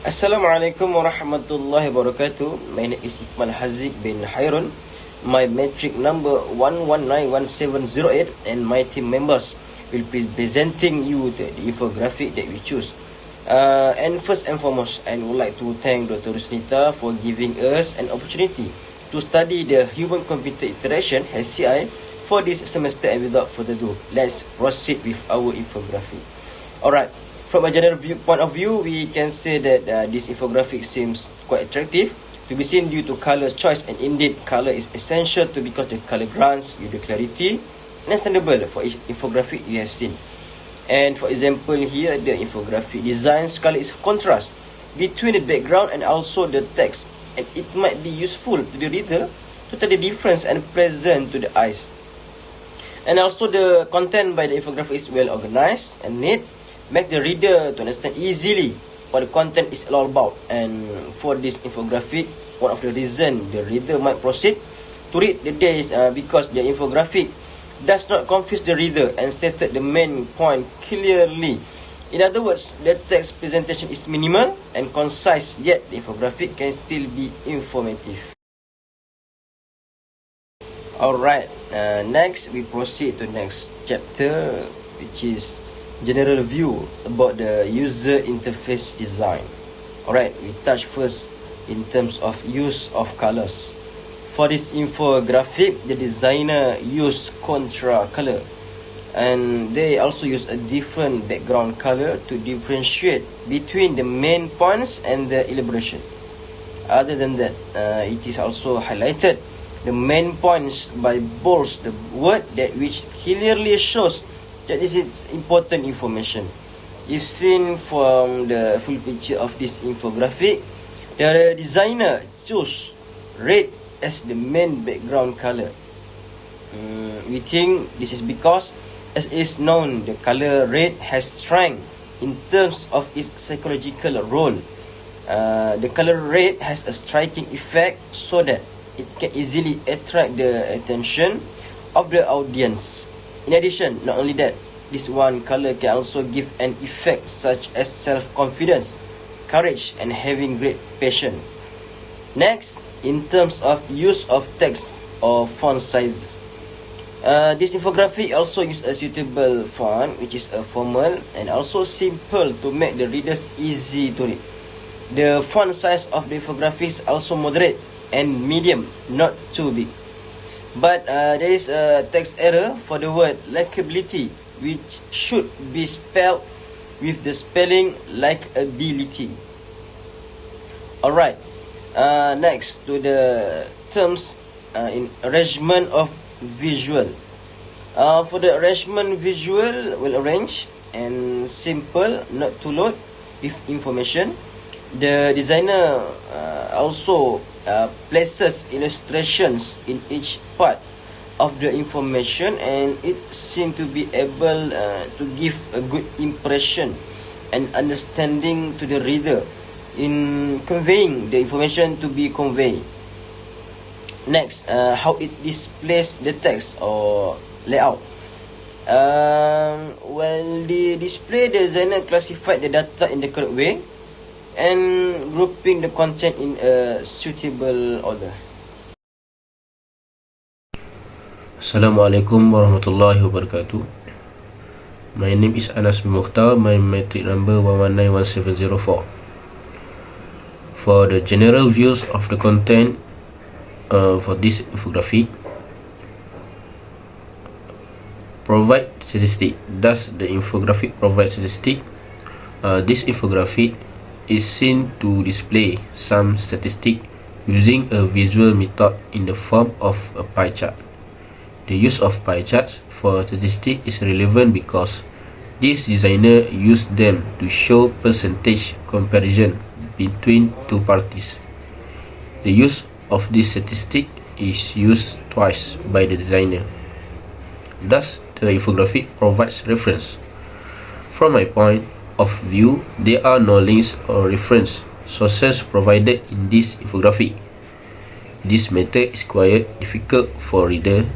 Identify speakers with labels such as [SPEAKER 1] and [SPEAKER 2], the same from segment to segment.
[SPEAKER 1] Assalamualaikum warahmatullahi wabarakatuh. My name is IKMAL HAZIQ bin HAIRUN. My metric number 1191708 and my team members will be presenting you the infographic that we choose. And first and foremost, I would like to thank Dr. Rusnita for giving us an opportunity to study the human-computer interaction (HCI) for this semester. And without further ado, let's proceed with our infographic. Alright. From a general point of view, we can say that this infographic seems quite attractive to be seen due to color choice, and indeed color is essential to because the color grants you the clarity and understandable for each infographic you have seen. And for example here, the infographic design color is contrast between the background and also the text, and it might be useful to the reader to tell the difference and pleasant to the eyes. And also the content by the infographic is well organized and neat, make the reader to understand easily what the content is all about. And for this infographic, one of the reasons the reader might proceed to read the days because the infographic does not confuse the reader and stated the main point clearly. In other words, the text presentation is minimal and concise, yet the infographic can still be informative. Alright, next we proceed to next chapter, which is general view about the user interface design. Alright, we touch first in terms of use of colors. For this infographic, the designer used contra color, and they also use a different background color to differentiate between the main points and the elaboration. Other than that, it is also highlighted the main points by bolds the word that which clearly shows that this is important information. If seen from the full picture of this infographic, the designer chose red as the main background color. We think this is because, as is known, the color red has strength in terms of its psychological role. The color red has a striking effect so that it can easily attract the attention of the audience. In addition, not only that, this one color can also give an effect such as self-confidence, courage, and having great passion. Next, in terms of use of text or font sizes, this infographic also use a suitable font which is a formal and also simple to make the readers easy to read. The font size of the infographic is also moderate and medium, not too big. But there is a text error for the word likability, which should be spelled with the spelling like ability. Alright, next to the terms in arrangement of visual. For the arrangement visual, well arranged and simple, not too load with information. The designer also places illustrations in each part of the information, and it seems to be able to give a good impression and understanding to the reader in conveying the information to be conveyed. Next, how it displays the text or layout. Well, the display designer classified the data in the correct way and grouping the content in a suitable order.
[SPEAKER 2] Assalamualaikum warahmatullahi wabarakatuh. My name is Anas bin MOKHTAR. My metric number 1191704. For the general views of the content for this infographic, provide statistic. Does the infographic provide statistic? This infographic is seen to display some statistic using a visual method in the form of a pie chart. The use of pie charts for statistic is relevant because this designer used them to show percentage comparison between two parties. The use of this statistic is used twice by the designer. Thus, the infographic provides reference. From my point of view, there are no links or reference sources provided in this infographic. This method is quite difficult for reader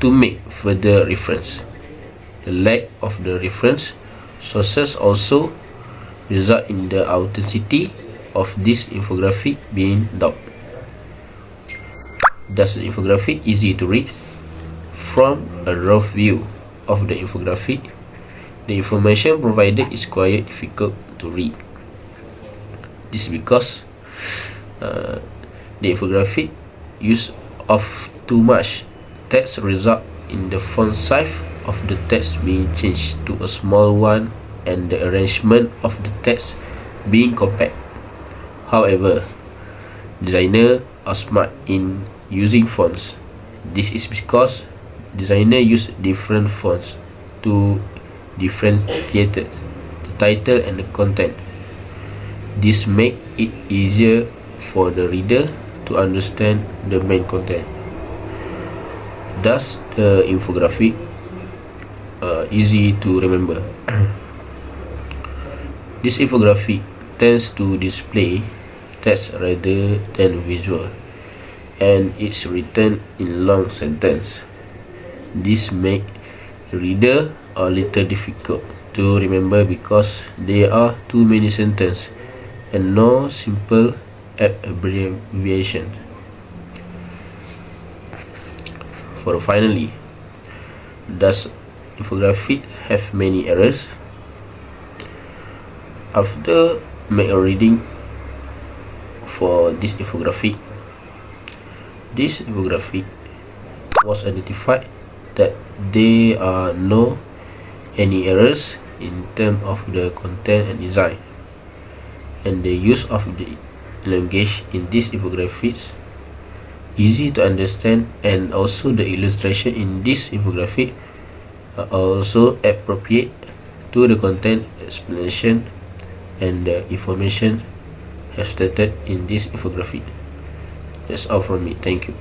[SPEAKER 2] to make further reference. The lack of the reference sources also result in the authenticity of this infographic being doubt. Thus, the infographic easy to read. From a rough view of the infographic, the information provided is quite difficult to read. This is because the infographic use of too much text result in the font size of the text being changed to a small one and the arrangement of the text being compact. However, designers are smart in using fonts. This is because designers use different fonts to differentiate the title and the content. This makes it easier for the reader to understand the main content. Thus, the infographic easy to remember. This infographic tends to display text rather than visual, and it's written in long sentence. This makes reader a little difficult to remember because there are too many sentences and no simple abbreviation. Finally, does infographic have many errors? After make a reading for this infographic was identified that there are no any errors in terms of the content and design, and the use of the language in this infographic easy to understand, and also the illustration in this infographic are also appropriate to the content explanation and the information have stated in this infographic. That's all from me. Thank you.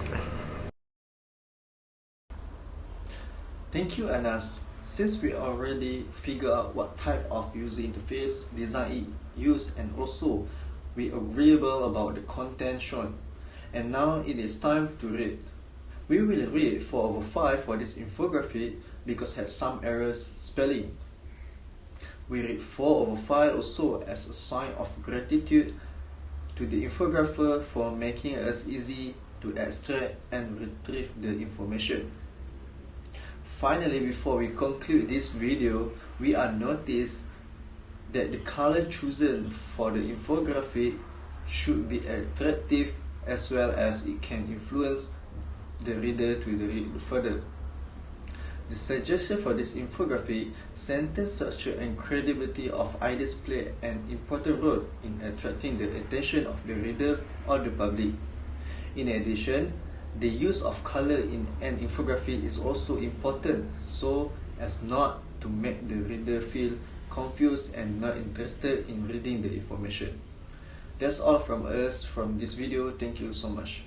[SPEAKER 3] Thank you, Anas. Since we already figured out what type of user interface design use, and also we agreeable about the content shown, and now it is time to read. We will read 4/5 for this infographic because it has some errors spelling. We read 4/5 also as a sign of gratitude to the infographer for making it easy to extract and retrieve the information. Finally, before we conclude this video, we are noticed that the color chosen for the infographic should be attractive, as well as it can influence the reader to read further. The suggestion for this infographic, sentence structure and credibility of ideas play an important role in attracting the attention of the reader or the public. In addition, the use of color in an infographic is also important, so as not to make the reader feel confused and not interested in reading the information. That's all from us from this video. Thank you so much.